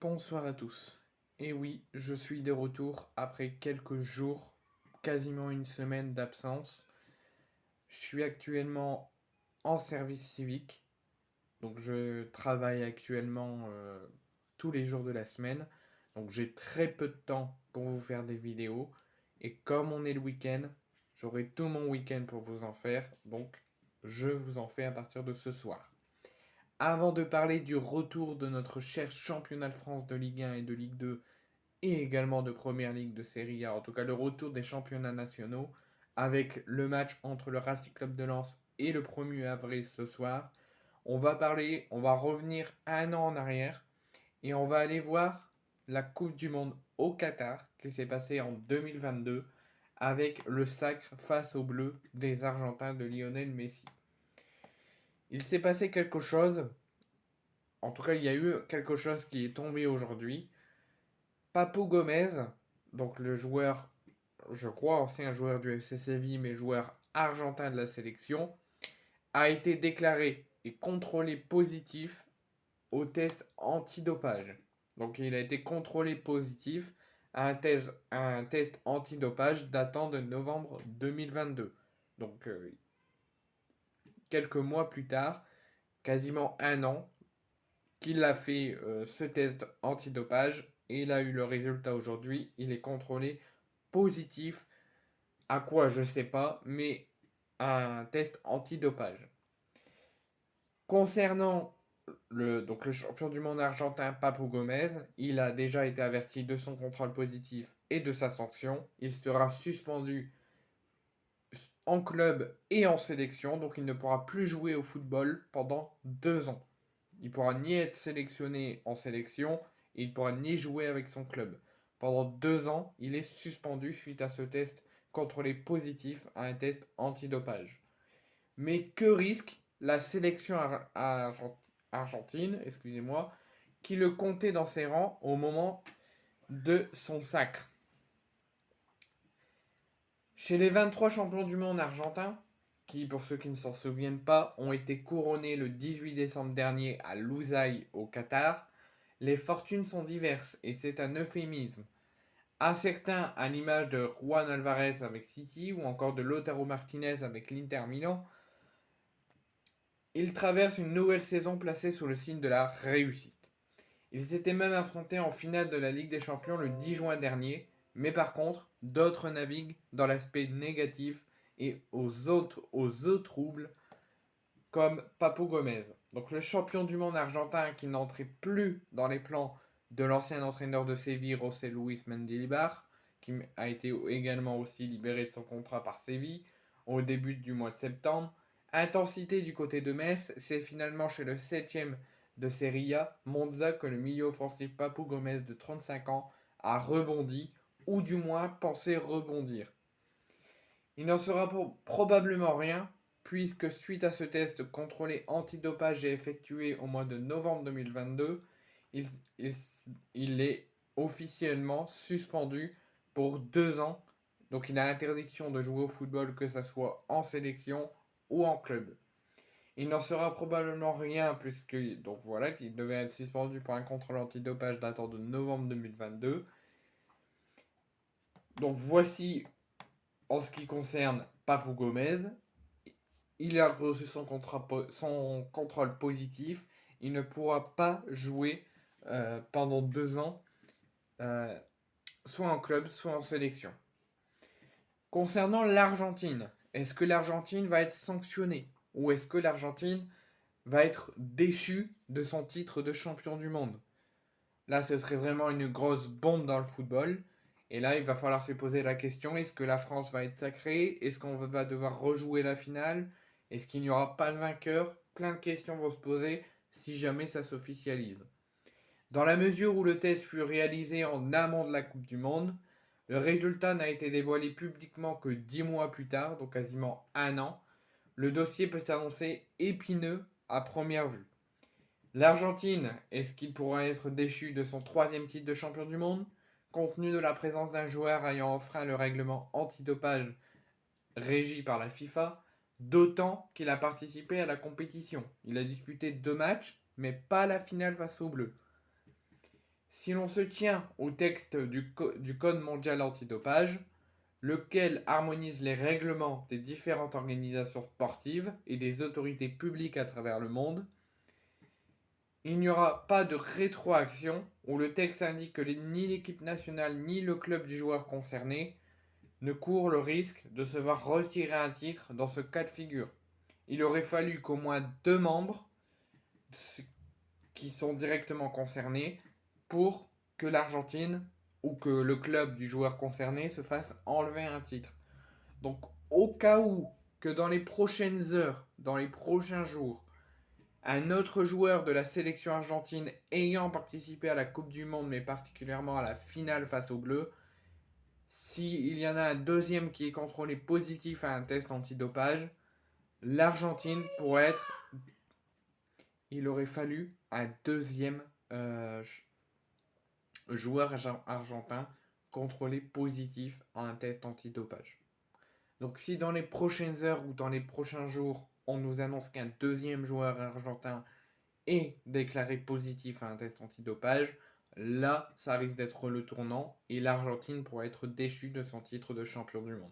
Bonsoir à tous. Et oui, je suis de retour après quelques jours, quasiment une semaine d'absence. Je suis actuellement en service civique, donc je travaille actuellement tous les jours de la semaine. Donc j'ai très peu de temps pour vous faire des vidéos. Et comme on est le week-end, j'aurai tout mon week-end pour vous en faire. Donc je vous en fais à partir de ce soir. Avant de parler du retour de notre cher championnat de France de Ligue 1 et de Ligue 2, et également de Première Ligue de Serie A, en tout cas le retour des championnats nationaux, avec le match entre le Racing Club de Lens et le promu Havre ce soir. On va revenir un an en arrière, et on va aller voir la Coupe du Monde au Qatar, qui s'est passée en 2022, avec le sacre face aux Bleus des Argentins de Lionel Messi. Il s'est passé quelque chose, en tout cas il y a eu quelque chose qui est tombé aujourd'hui. Papou Gomez, donc le joueur, je crois ancien joueur du FC Séville, mais joueur argentin de la sélection, a été déclaré et contrôlé positif au test antidopage. Donc il a été contrôlé positif à un test antidopage datant de novembre 2022. Donc quelques mois plus tard, quasiment un an, qu'il a fait ce test antidopage et il a eu le résultat aujourd'hui. Il est contrôlé positif. À quoi je sais pas, mais un test antidopage. Concernant donc le champion du monde argentin Papou Gomez, il a déjà été averti de son contrôle positif et de sa sanction. Il sera suspendu en club et en sélection, donc il ne pourra plus jouer au football pendant 2 ans. Il pourra ni être sélectionné en sélection, et il pourra ni jouer avec son club. Pendant 2 ans, il est suspendu suite à ce test contrôlé positif à un test antidopage. Mais que risque la sélection argentine, excusez-moi, qui le comptait dans ses rangs au moment de son sacre? Chez les 23 champions du monde argentins, qui, pour ceux qui ne s'en souviennent pas, ont été couronnés le 18 décembre dernier à Lusail au Qatar, les fortunes sont diverses et c'est un euphémisme. À certains, à l'image de Juan Alvarez avec City ou encore de Lautaro Martinez avec l'Inter Milan, ils traversent une nouvelle saison placée sous le signe de la réussite. Ils s'étaient même affrontés en finale de la Ligue des Champions le 10 juin dernier, mais par contre, d'autres naviguent dans l'aspect négatif et aux eaux troubles, comme Papu Gomez. Donc le champion du monde argentin qui n'entrait plus dans les plans de l'ancien entraîneur de Séville, José Luis Mendilibar, qui a été également aussi libéré de son contrat par Séville au début du mois de septembre. Intensité du côté de Metz, c'est finalement chez le 7ème de Serie A, Monza, que le milieu offensif Papu Gomez de 35 ans a rebondi, ou du moins pensé rebondir. Il n'en sera probablement rien, puisque suite à ce test contrôlé antidopage et effectué au mois de novembre 2022, il, il, il est officiellement suspendu pour 2 ans. Donc il a l'interdiction de jouer au football, que ce soit en sélection ou en club. Il n'en sera probablement rien, puisque donc voilà, qu'il devait être suspendu pour un contrôle antidopage datant de novembre 2022. Donc voici en ce qui concerne Papou Gomez. Il a reçu son contrôle positif. Il ne pourra pas jouer pendant 2 ans, euh, soit en club, soit en sélection. Concernant l'Argentine, est-ce que l'Argentine va être sanctionnée? Ou est-ce que l'Argentine va être déchue de son titre de champion du monde? Là, ce serait vraiment une grosse bombe dans le football. Et là, il va falloir se poser la question, est-ce que la France va être sacrée? Est-ce qu'on va devoir rejouer la finale? Est-ce qu'il n'y aura pas de vainqueur? Plein de questions vont se poser si jamais ça s'officialise. Dans la mesure où le test fut réalisé en amont de la Coupe du Monde, le résultat n'a été dévoilé publiquement que 10 mois plus tard, donc quasiment un an. Le dossier peut s'annoncer épineux à première vue. L'Argentine, est-ce qu'il pourra être déchu de son troisième titre de champion du monde, compte tenu de la présence d'un joueur ayant enfreint le règlement antidopage régi par la FIFA, d'autant qu'il a participé à la compétition. Il a disputé 2 matchs, mais pas la finale face aux Bleus. Si l'on se tient au texte du Code mondial antidopage, lequel harmonise les règlements des différentes organisations sportives et des autorités publiques à travers le monde, il n'y aura pas de rétroaction où le texte indique que ni l'équipe nationale ni le club du joueur concerné ne courent le risque de se voir retirer un titre dans ce cas de figure. Il aurait fallu qu'au moins 2 membres qui sont directement concernés pour que l'Argentine ou que le club du joueur concerné se fasse enlever un titre. Donc au cas où que dans les prochaines heures, dans les prochains jours, un autre joueur de la sélection argentine ayant participé à la Coupe du Monde, mais particulièrement à la finale face aux Bleus, s'il y en a un deuxième qui est contrôlé positif à un test antidopage, l'Argentine pourrait être... Il aurait fallu un deuxième joueur argentin contrôlé positif à un test antidopage. Donc si dans les prochaines heures ou dans les prochains jours, on nous annonce qu'un deuxième joueur argentin est déclaré positif à un test antidopage, là, ça risque d'être le tournant et l'Argentine pourrait être déchue de son titre de champion du monde.